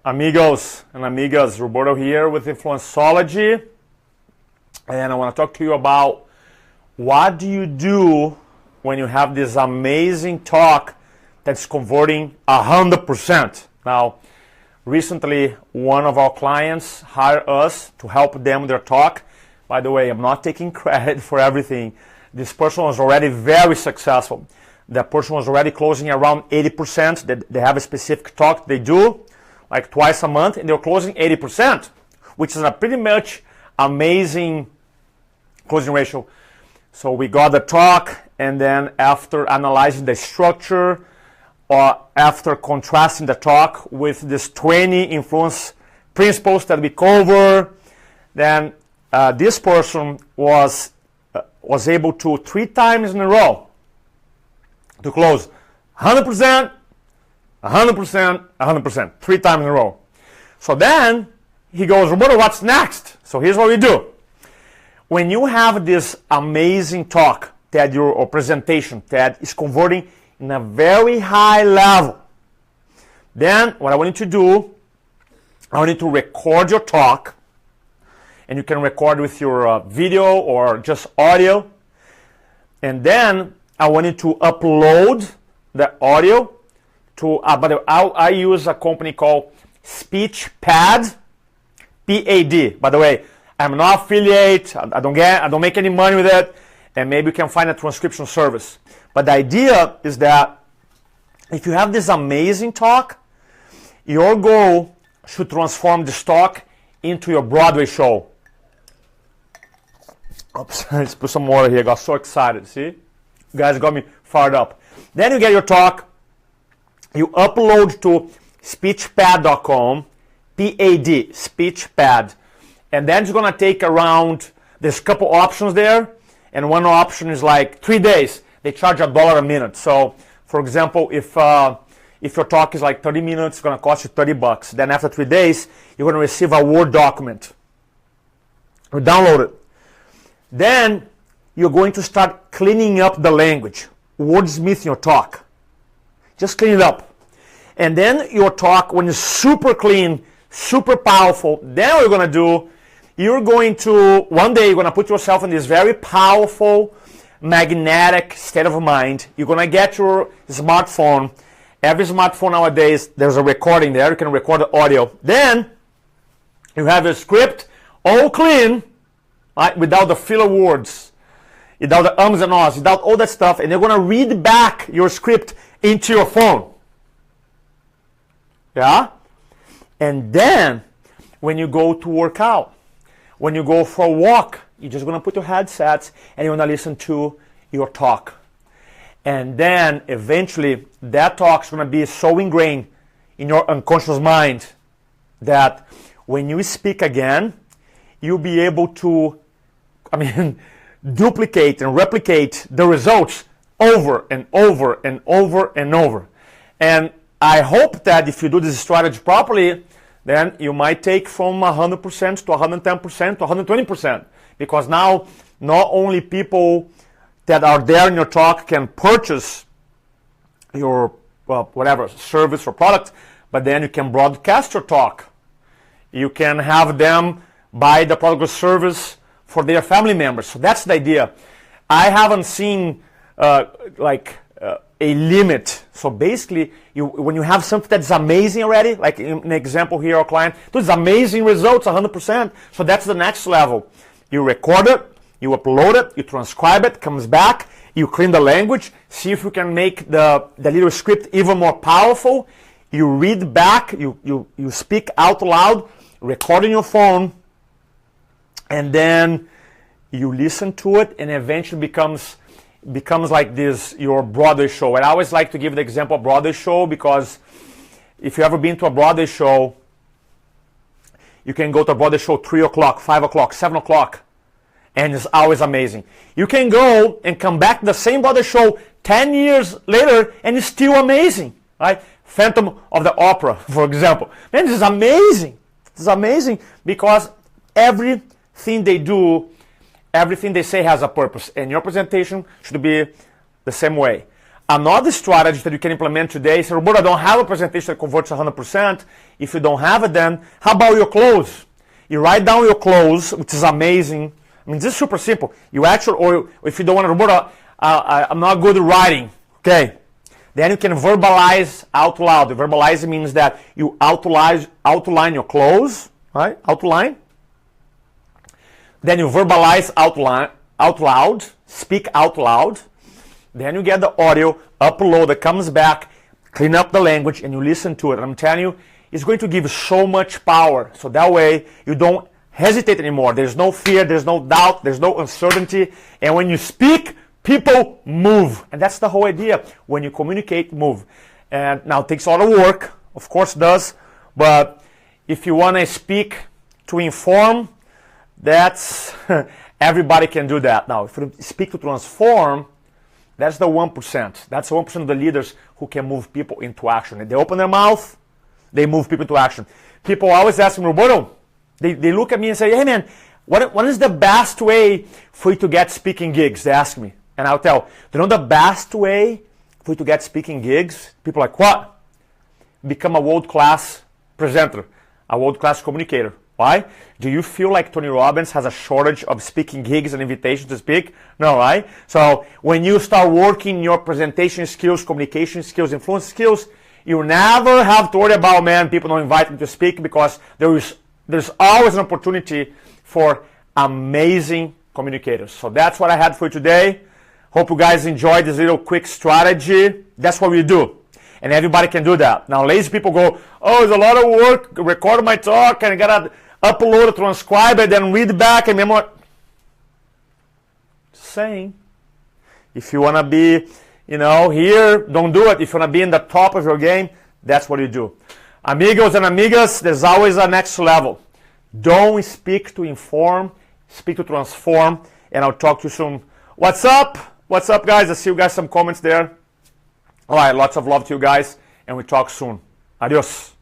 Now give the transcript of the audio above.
Amigos and amigas, Roberto here with InfluenceOlogy, and I want to talk to you about what do you do when you have this amazing talk that's converting 100%. Now, recently one of our clients hired us to help them with their talk. By the way, I'm not taking credit for everything. This person was already very successful. That person was already closing around 80%. They have a specific talk they do like twice a month, and they're closing 80%, which is a pretty much amazing closing ratio. So we got the talk, and then after analyzing the structure, or after contrasting the talk with these 20 influence principles that we cover, then this person was able to 3 times in a row to close 100%, 100%, 100%, 3 times in a row. So then he goes, Roberto, what's next? So here's what we do. When you have this amazing talk that or presentation that is converting in a very high level, then what I want you to do, I want you to record your talk, and you can record with your video or just audio, and then I want you to upload the audio to, I use a company called SpeechPad, P-A-D. By the way, I'm not affiliate, I don't make any money with it, and maybe you can find a transcription service. But the idea is that if you have this amazing talk, your goal should transform this talk into your Broadway show. Oops, let's put some water here, I got so excited, see? You guys got me fired up. Then you get your talk, you upload to speechpad.com, P-A-D, SpeechPad. And then it's going to take around, there's a couple options there, and one option is like 3 days. They charge $1 a minute. So, for example, if your talk is like 30 minutes, it's going to cost you $30. Then after 3 days, you're going to receive a Word document. You download it. Then you're going to start cleaning up the language, wordsmithing your talk. Just clean it up. And then your talk, when it's super clean, super powerful, then what you're going to do, you're going to, one day you're going to put yourself in this very powerful, magnetic state of mind. You're going to get your smartphone. Every smartphone nowadays, there's a recording there. You can record the audio. Then you have your script all clean, right, without the filler words, without the ums and ahs, without all that stuff. And you're going to read back your script into your phone. Yeah? And then when you go to work out, when you go for a walk, you're just going to put your headsets and you're going to listen to your talk. And then eventually that talk is going to be so ingrained in your unconscious mind that when you speak again, you'll be able to, duplicate and replicate the results over and over and over and over. And I hope that if you do this strategy properly, then you might take from 100% to 110% to 120%. Because now, not only people that are there in your talk can purchase your, whatever, service or product, but then you can broadcast your talk. You can have them buy the product or service for their family members. So that's the idea. I haven't seen a limit. So basically, when you have something that's amazing already, like in an example here, our client, those amazing results, 100%. So that's the next level. You record it, you upload it, you transcribe it, comes back, you clean the language, see if you can make the little script even more powerful. You read back, you speak out loud, record in your phone, and then you listen to it, and eventually becomes like this, your Broadway show. And I always like to give the example of Broadway show, because if you've ever been to a Broadway show, you can go to a Broadway show 3 o'clock, 5 o'clock, 7 o'clock, and it's always amazing. You can go and come back to the same Broadway show 10 years later, and it's still amazing, right? Phantom of the Opera, for example. Man, this is amazing. This is amazing because everything they do, everything they say has a purpose, and your presentation should be the same way. Another strategy that you can implement today is, Roberto, I don't have a presentation that converts 100%. If you don't have it, then how about your close? You write down your close, which is amazing. I mean, this is super simple. You actually, or if you don't want to, Roberto, I'm not good at writing. Okay. Then you can verbalize out loud. Verbalize means that you outline your close, right? Outline. Then you verbalize out loud, speak out loud. Then you get the audio, upload it, comes back, clean up the language, and you listen to it. And I'm telling you, it's going to give so much power. So that way you don't hesitate anymore. There's no fear, there's no doubt, there's no uncertainty. And when you speak, people move. And that's the whole idea. When you communicate, move. And now it takes a lot of work, of course it does. But if you want to speak to inform, that's everybody can do that. Now, if you speak to transform, that's the 1%. That's the 1% of the leaders who can move people into action. They open their mouth, they move people into action. People always ask me, Roberto, they look at me and say, hey man, what is the best way for you to get speaking gigs? They ask me. And I'll tell, do you know the best way for you to get speaking gigs? People are like, what? Become a world-class presenter, a world-class communicator. Why? Do you feel like Tony Robbins has a shortage of speaking gigs and invitations to speak? No, right? So when you start working your presentation skills, communication skills, influence skills, you never have to worry about, man, people don't invite me to speak, because there's always an opportunity for amazing communicators. So that's what I had for you today. Hope you guys enjoyed this little quick strategy. That's what we do. And everybody can do that. Now, lazy people go, oh, it's a lot of work, record my talk, and I gotta upload it, transcribe it, then read back and memorize. Saying, if you want to be, here, don't do it. If you want to be in the top of your game, that's what you do. Amigos and amigas, there's always a next level. Don't speak to inform, speak to transform, and I'll talk to you soon. What's up? What's up, guys? I see you guys some comments there. All right, lots of love to you guys, and we talk soon. Adios.